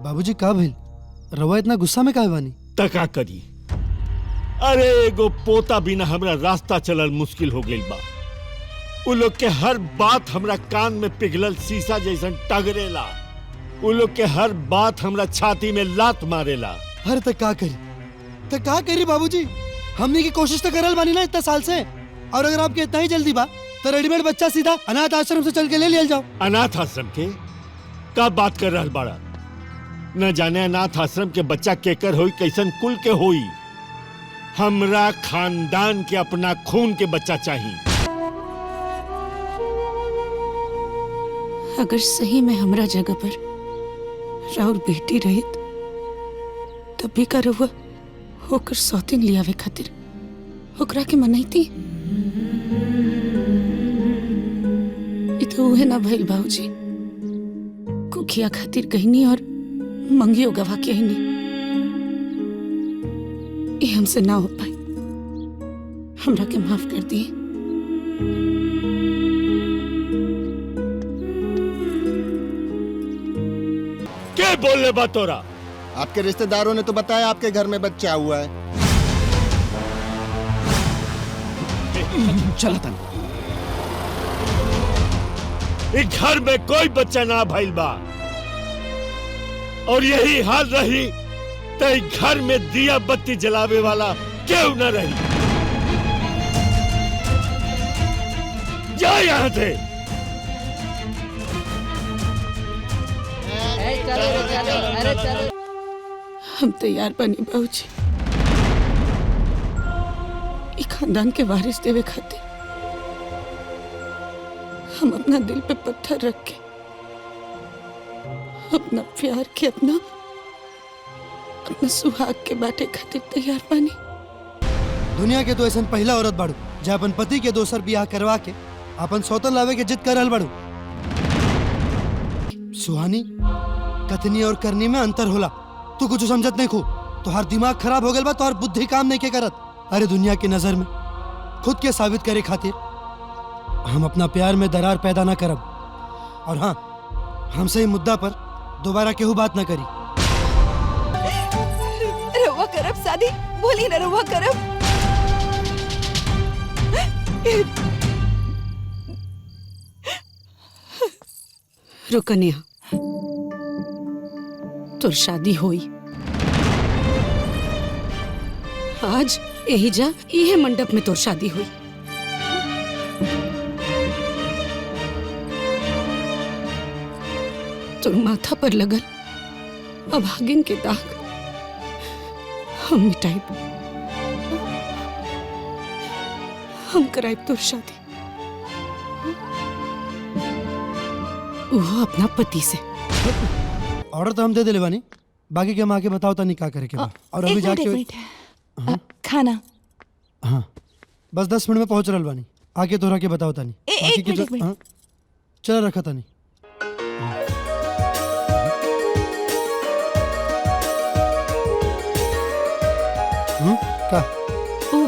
बाबूजी का भइल? रवा इतना गुस्सा में काहे बानी? तका करी। अरे एगो पोता बिना हमरा रास्ता चलल मुश्किल हो गइल बा। उ लोग के हर बात हमरा कान में पिघलल शीशा जैसन टगरेला। उ लोग के हर बात हमरा छाती में लात मारेला। अरे तो का करी बाबूजी? हमने की कोशिश तो करल बानी ना इतना साल से। और अगर आपके इतना ही जल्दी बा तो रेडीमेड बच्चा सीधा अनाथ आश्रम से चल के ले लिया जाओ। अनाथ आश्रम के का बात कर रहल बाड़ा? न जाने अनाथ आश्रम के बच्चा केकर होई, कैसन कुल के होई। हमरा खानदान के अपना खून के बच्चा चाहिए। अगर सही में हमरा जगह पर राउर बेटी रहित तब भी का रहुआ होकर सौतीन लियावे खातिर ओकरा के मनैती। इ तो उहे ना भइल बाबूजी। कुखिया खातिर कहनी और मंगियो गवा के कहनी। ये हमसे ना हो पाई। हमरा के माफ कर दिए। के बोले बा तोरा? आपके रिश्तेदारों ने तो बताया आपके घर में बच्चा हुआ है। चला तन। इस घर में कोई बच्चा ना भइल बा और यही हाल रही तो इस घर में दिया बत्ती जलावे वाला क्यों न रही। जा यहाँ से। हम तैयार बनी बाबूजी। ये खानदान के वारिस देवे खातिर हम अपना दिल पे पत्थर रख के अपना प्यार के अपना सुहाग के बाटे खातिर तैयार बनी। दुनिया के तो ऐसा पहला औरत बाड़ू जो अपन पति के दोसर बियाह करवा के अपन सौतन लावे के जिद कर रहल बाड़ू। सुहानी, कथनी और करनी में अंतर होला। तू कुछ समझत नहीं खू। तोहार दिमाग खराब हो गल बा, तोहार बुद्धि काम नहीं के करत। अरे दुनिया की नजर में खुद के साबित करे खातिर हम अपना प्यार में दरार पैदा ना करब। और हाँ, हमसे ही मुद्दा पर दोबारा केहू बात ना करी। रवा करब शादी, बोली ना रवा करब। रुक नेहा, तोर शादी होई आज यही जा। इहे मंडप में तोर शादी हुई। तोर माथा पर लगल अभागिन के दाग हम मिटाइब। हम कराइब तोर शादी, वो अपना पति से। ऑर्डर तो हम दे दिले बानी, बाकी के हम आके बताओ तनी का करे के बा। और अभी जाके खाना। हाँ, बस 10 मिनट में पहुंच रहल बानी। आके तोरा के बताओ तनी। एक मिनट। हाँ, चल रखा तनी। का ओ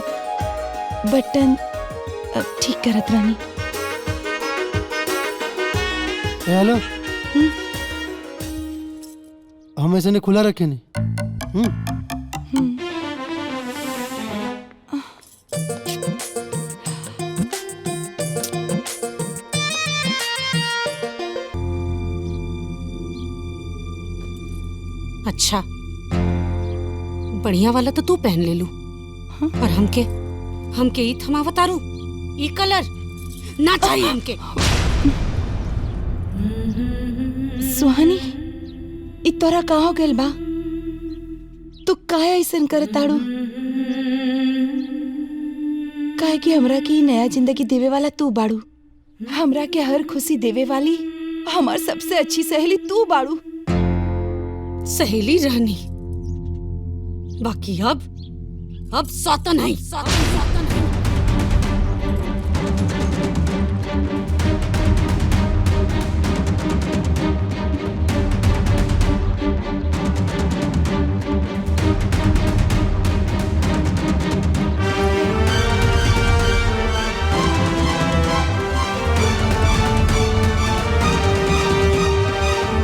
बटन ठीक करत रानी। हेलो, हम ऐसे ने खुला रखे नहीं। अच्छा, बढ़िया वाला तो तू पहन ले लू। और हमके ई थमावतारू, ई कलर ना चाहिए हमके। सुहानी, इ तोरा का हो गेल बा? तू काहे ऐसन करताड़ू? काहे कि हमरा की नया जिंदगी देवे वाला तू बाड़ू। हमरा के हर खुशी देवे वाली हमार सबसे अच्छी सहेली तू बाड़ू। सहेली रहनी, बाकी अब सौतन है।